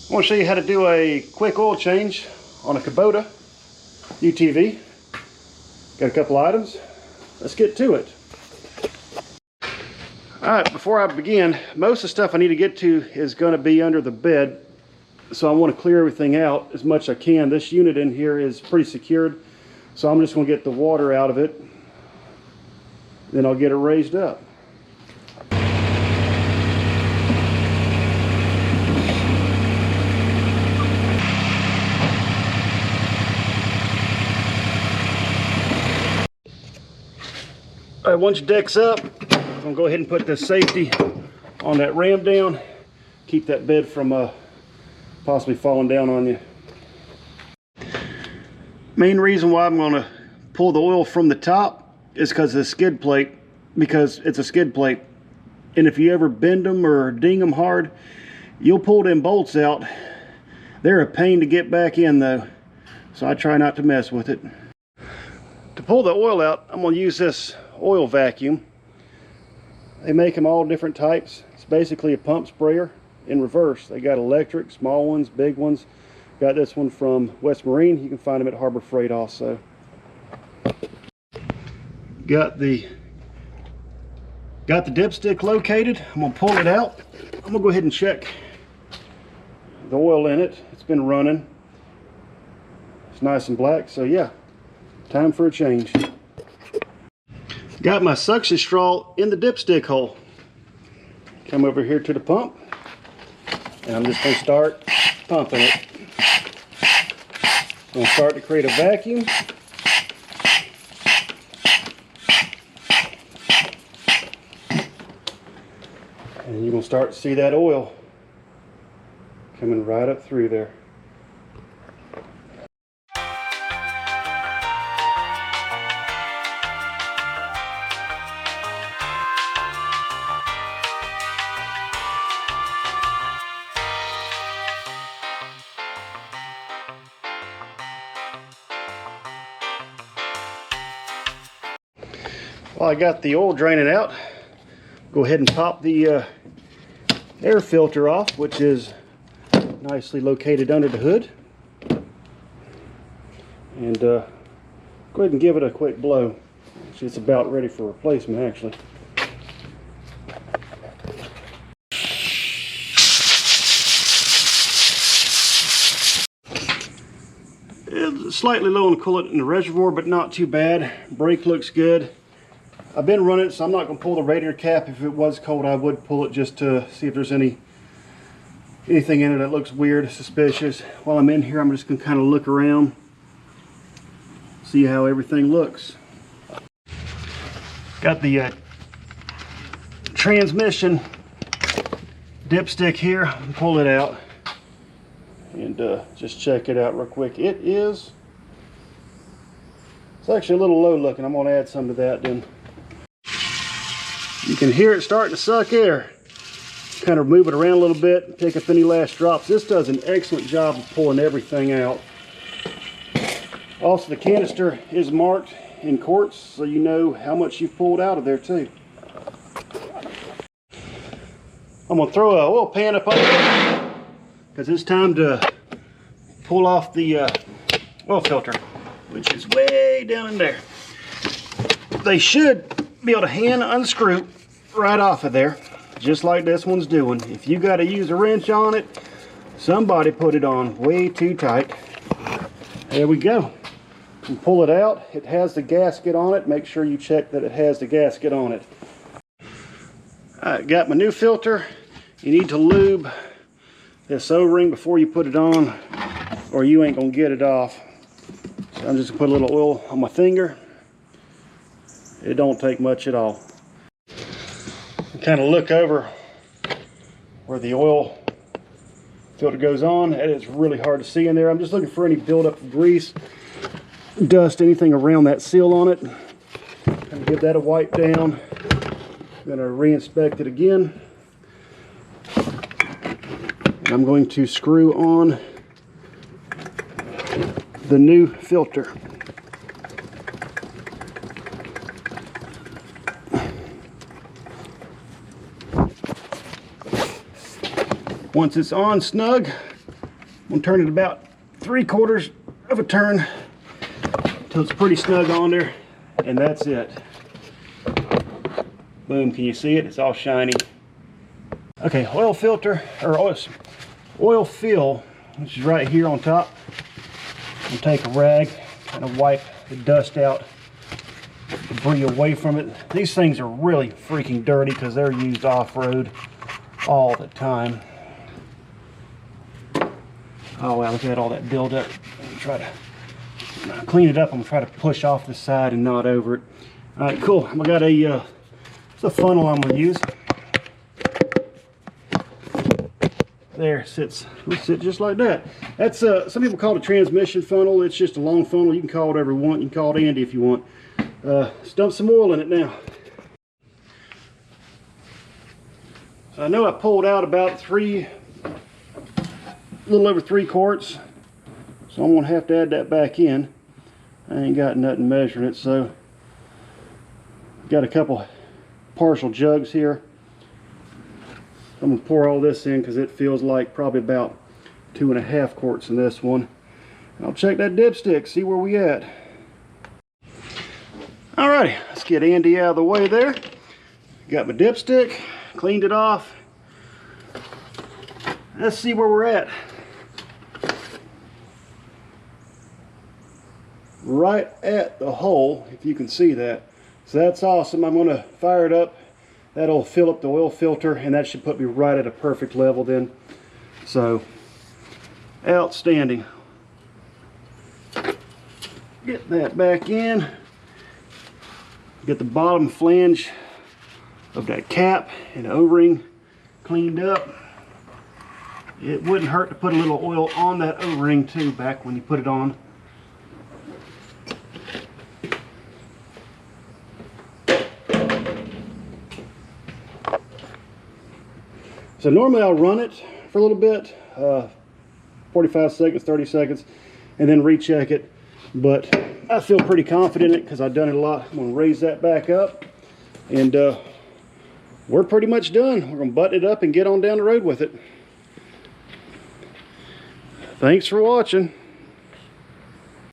I want to show you how to do a quick oil change on a Kubota UTV. Got a couple items. Let's get to it. Alright, before I begin, most of the stuff I need to get to is going to be under the bed. So I want to clear everything out as much as I can. This unit in here is pretty secured. So I'm just going to get the water out of it. Then I'll get it raised up. All right, once your deck's up, I'm gonna go ahead and put the safety on that ram down. Keep that bed from possibly falling down on you. Main reason why I'm gonna pull the oil from the top is because of the skid plate, because it's a skid plate. And if you ever bend them or ding them hard, you'll pull them bolts out. They're a pain to get back in though, so I try not to mess with it. To pull the oil out, I'm gonna use this oil vacuum. They make them all different types. It's basically a pump sprayer in reverse. They got electric, small ones, big ones. Got this one from West Marine. You can find them at Harbor Freight also. Got the dipstick located. I'm gonna pull it out. I'm gonna go ahead and check the oil in it. It's been running. It's nice and black, so yeah, time for a change. Got my suction straw in the dipstick hole. Come over here to the pump, and I'm just going to start pumping it. I'm going to start to create a vacuum. And you're going to start to see that oil coming right up through there. Well, I got the oil draining out. Go ahead and pop the air filter off, which is nicely located under the hood. And go ahead and give it a quick blow. Actually, it's about ready for replacement, actually. It's slightly low on coolant in the reservoir, but not too bad. Brake looks good. I've been running it, so I'm not going to pull the radiator cap. If it was cold, I would pull it just to see if there's anything in it that looks weird, suspicious. While I'm in here, I'm just going to kind of look around, see how everything looks. Got the transmission dipstick here. I'll pull it out and just check it out real quick. It's actually a little low looking. I'm going to add some to that then. You can hear it starting to suck air. Kind of move it around a little bit, pick up any last drops. This does an excellent job of pulling everything out. Also, the canister is marked in quarts, so you know how much you've pulled out of there too. I'm going to throw an oil pan up under because it's time to pull off the oil filter, which is way down in there. They should be able to hand unscrew right off of there, just like this one's doing. If you got to use a wrench on it, somebody put it on way too tight. There we go. And pull it out. It has the gasket on it. Make sure you check that it has the gasket on it. Alright, got my new filter. You need to lube this O-ring before you put it on, or you ain't gonna get it off. So I'm just gonna put a little oil on my finger. It don't take much at all. Kind of look over where the oil filter goes on. And it's really hard to see in there. I'm just looking for any buildup of grease, dust, anything around that seal on it. Kind of give that a wipe down. I'm going to re-inspect it again. And I'm going to screw on the new filter. Once it's on snug, I'm gonna turn it about 3/4 of a turn till it's pretty snug on there, and that's it. Boom, can you see it? It's all shiny. Okay, oil filter, or oil fill, which is right here on top. I'm gonna take a rag, kind of wipe the dust out, debris away from it. These things are really freaking dirty because they're used off-road all the time. Oh wow, look at all that buildup. Try to clean it up. I'm gonna try to push off the side and not over it. All right, cool. I got it's a funnel I'm gonna use. There, it sits just like that. That's some people call it a transmission funnel. It's just a long funnel. You can call it whatever you want. You can call it Andy if you want. Let's dump some oil in it now. So I know I pulled out about a little over 3 quarts. So I'm gonna have to add that back in. I ain't got nothing measuring it, so got a couple partial jugs here. I'm gonna pour all this in because it feels like probably about 2.5 quarts in this one. I'll check that dipstick, see where we at. Alrighty, let's get Andy out of the way there. Got my dipstick, cleaned it off. Let's see where we're at. Right at the hole, if you can see that. So that's awesome. I'm gonna fire it up. That'll fill up the oil filter, and that should put me right at a perfect level then. So, outstanding. Get that back in. Get the bottom flange of that cap and O-ring cleaned up. It wouldn't hurt to put a little oil on that O-ring too back when you put it on. So normally I'll run it for a little bit, 45 seconds, 30 seconds, and then recheck it. But I feel pretty confident in it because I've done it a lot. I'm going to raise that back up, and we're pretty much done. We're going to button it up and get on down the road with it. Thanks for watching.